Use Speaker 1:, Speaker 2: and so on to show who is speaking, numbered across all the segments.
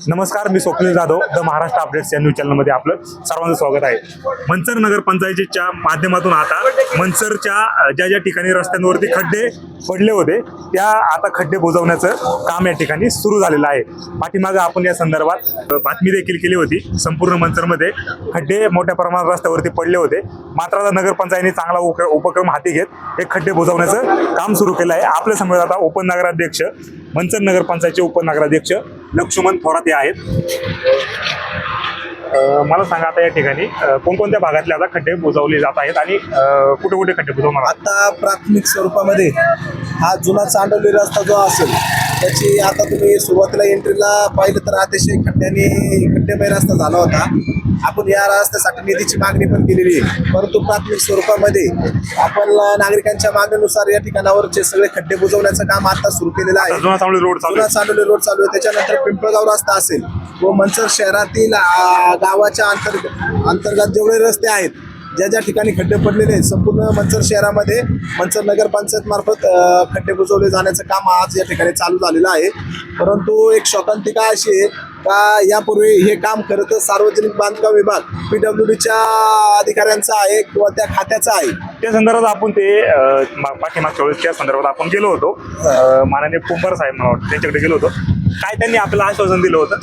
Speaker 1: नमस्कार, मी Swapnil Jadhav, the Maharashtra updates या news चॅनलमध्ये आपलं सर्वांचं स्वागत आहे. मनसर नगरपंचायतीच्या माध्यमातून आता मनसरच्या ज्या ठिकाणी रस्त्यांवरती खड्डे पडले होते त्या आता खड्डे बुजवण्याचं काम या ठिकाणी सुरू झालेलं आहे. पाठीमागं आपण या संदर्भात बातमी देखील केली होती. संपूर्ण मनसरमध्ये खड्डे मोठ्या प्रमाणात रस्त्यावरती पडले होते. मात्र आता नगरपंचायतीने चांगला उपक्रम हाती घेत हे खड्डे बुजवण्याचं काम सुरू केलं आहे. आपल्या समोर आता उपनगराध्यक्ष, मनसर नगरपंचायतचे उपनगराध्यक्ष लक्ष्मण थोरात आहेत. मला सांगा, आता या ठिकाणी कोणकोणत्या भागातले आता खड्डे बुजवले जात आहेत आणि कुठे कुठे खड्डे बुजवणार?
Speaker 2: आता प्राथमिक स्वरूपामध्ये हा जुना चांडवली रस्ता जो असेल त्याची आता तुम्ही सुरुवातीला एंट्रीला पाहिलं तर अतिशय खड्डेमय रस्ता झाला होता. आपण या रस्त्यासाठी निधीची मागणी पण केलेली आहे, परंतु प्राथमिक स्वरूपामध्ये आपण नागरिकांच्या मागणीनुसार या ठिकाणावरचे सगळे खड्डे बुजवण्याचं काम आता सुरू केलेलं आहे.
Speaker 1: जुना चांडवली रोड
Speaker 2: चालू आहे. त्याच्यानंतर पिंपळगाव रस्ता असेल व मनसर शहरातील गावाच्या अंतर्गत जेवढे रस्ते आहेत, ज्या ठिकाणी खड्डे पडलेले आहेत, संपूर्ण मनसर शहरामध्ये मनसर नगरपंचायत मार्फत खड्डे बुजवले जाण्याचं काम आज या ठिकाणी चालू झालेलं आहे. परंतु एक शोकांतिका अशी आहे का यापूर्वी हे काम खरं तर सार्वजनिक बांधकाम विभाग PWDच्या अधिकाऱ्यांचा आहे किंवा त्या खात्याचा आहे.
Speaker 1: त्या संदर्भात आपण ते पाठीमागच्या वेळेस त्या संदर्भात आपण गेलो होतो. माननीय कुंभार साहेब मला वाटतं त्यांच्याकडे गेलो होतो. काय त्यांनी आपल्याला आश्वासन दिलं होतं?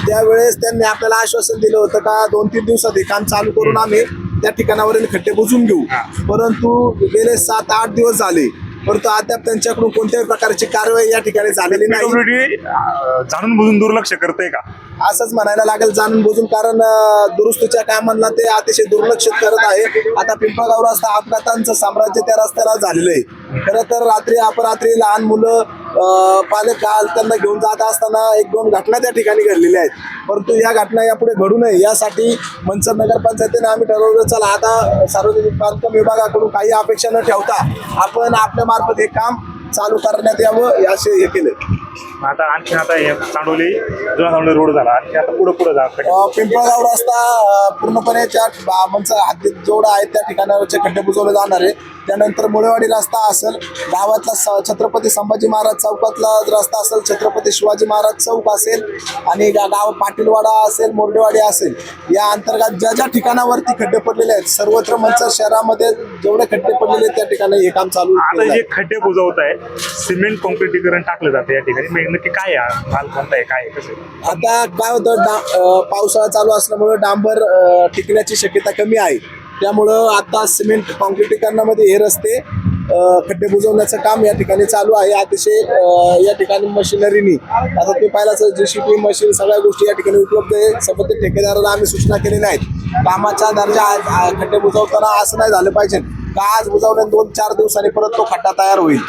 Speaker 2: त्यावेळेस त्यांनी आपल्याला आश्वासन दिलं होतं का 2-3 दिवसात हे काम चालू करून आम्ही त्या ठिकाणावरील खड्डे बुजवून घेऊ. परंतु गेले 7-8 दिवस झाले, परंतु अद्याप त्यांच्याकडून कोणत्याही प्रकारची कारवाई या ठिकाणी झालेली नाही.
Speaker 1: जाणून बुजून दुर्लक्ष करते का
Speaker 2: असंच म्हणायला लागेल, जाणून बुजून, कारण दुरुस्तीच्या कामांना ते अतिशय दुर्लक्षित करत आहे. आता पिंपळगाव रस्ता अपघातांचं साम्राज्य त्या रस्त्याला झालेलं आहे. खरं तर रात्री अपरात्री लहान मुलं पालक त्यांना घेऊन जात असताना 1-2 घटना त्या ठिकाणी घडलेल्या आहेत. परंतु या घटना यापुढे घडू नये यासाठी मनसर नगरपंचायतीने आम्ही ठरवलं, चला आता सार्वजनिक बांधकाम विभागाकडून काही अपेक्षा न ठेवता आपण आपल्या मार्फत हे काम चालू करण्यात यावं असे हे केले.
Speaker 1: आता आणखी आता चांडवली जुना चांडवली रोड झाला, आणखी आता पुढे जा
Speaker 2: पिंपळगाव रस्ता पूर्णपणे मनसर हद्दीत जेवढा आहे त्या ठिकाणावरचे खड्डे बुजवले जाणार आहे. त्यानंतर मुळेवाडी रस्ता असेल, गावातला छत्रपती संभाजी महाराज चौकातला रस्ता असेल, छत्रपती शिवाजी महाराज चौक असेल आणि गाव पाटीलवाडा असेल, मोर्डेवाडी असेल, या अंतर्गत ज्या ठिकाणावरती खड्डे पडलेले आहेत सर्वत्र मनसर शहरामध्ये जेवढे खड्डे पडलेले आहेत त्या ठिकाणी हे काम चालू.
Speaker 1: आता जे खड्डे बुजवत आहे, सिमेंट कॉन्क्रिटीकरण टाकलं जातं या ठिकाणी, नक्की काय हाल कोणता आहे, काय कसं?
Speaker 2: आता काय होतं, पावसाळा चालू असल्यामुळे डांबर टिकण्याची शक्यता कमी आहे. त्यामुळं आता सिमेंट कॉन्क्रिटीकरणामध्ये हे रस्ते खड्डे बुजवण्याचं काम या ठिकाणी चालू आहे. अतिशय या ठिकाणी मशिनरीनी आता तुम्ही पाहिलाच JCB मशीन सगळ्या गोष्टी या ठिकाणी उपलब्ध आहे. संबंधित ठेकेदाराला आम्ही सूचना केलेल्या आहेत. कामाचा दर्जा खड्डे बुजवताना असं नाही झालं पाहिजे का आज बुजवल्याने 2-4 दिवसांनी परत तो खड्डा तयार होईल.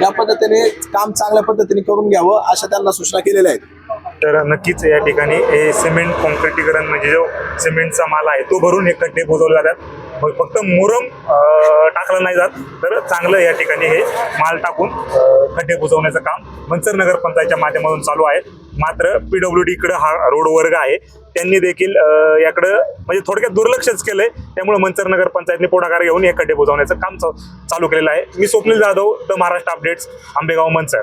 Speaker 2: या पद्धतीने काम चांगल्या पद्धतीने करून घ्यावं अशा त्यांना सूचना केलेल्या आहेत.
Speaker 1: तर नक्कीच या ठिकाणी हे सिमेंट कॉन्क्रिटीकरण म्हणजे जो सिमेंटचा माल आहे तो भरून हे खड्डे बुजवले जातात. मग फक्त मुरम टाकलं नाही जात, तर चांगलं या ठिकाणी हे माल टाकून खड्डे बुजवण्याचं काम मनसर नगरपंचायतच्या माध्यमातून चालू आहे. मात्र PWD इकडं हा रोड वर्ग आहे, त्यांनी देखील याकडं म्हणजे थोडक्यात दुर्लक्षच केलंय. त्यामुळे मनसर नगरपंचायतने पुढाकार घेऊन हे खड्डे बुजवण्याचं काम चालू केलेलं आहे. मी स्वप्नील जाधव, द महाराष्ट्र अपडेट्स, आंबेगाव, मनसर.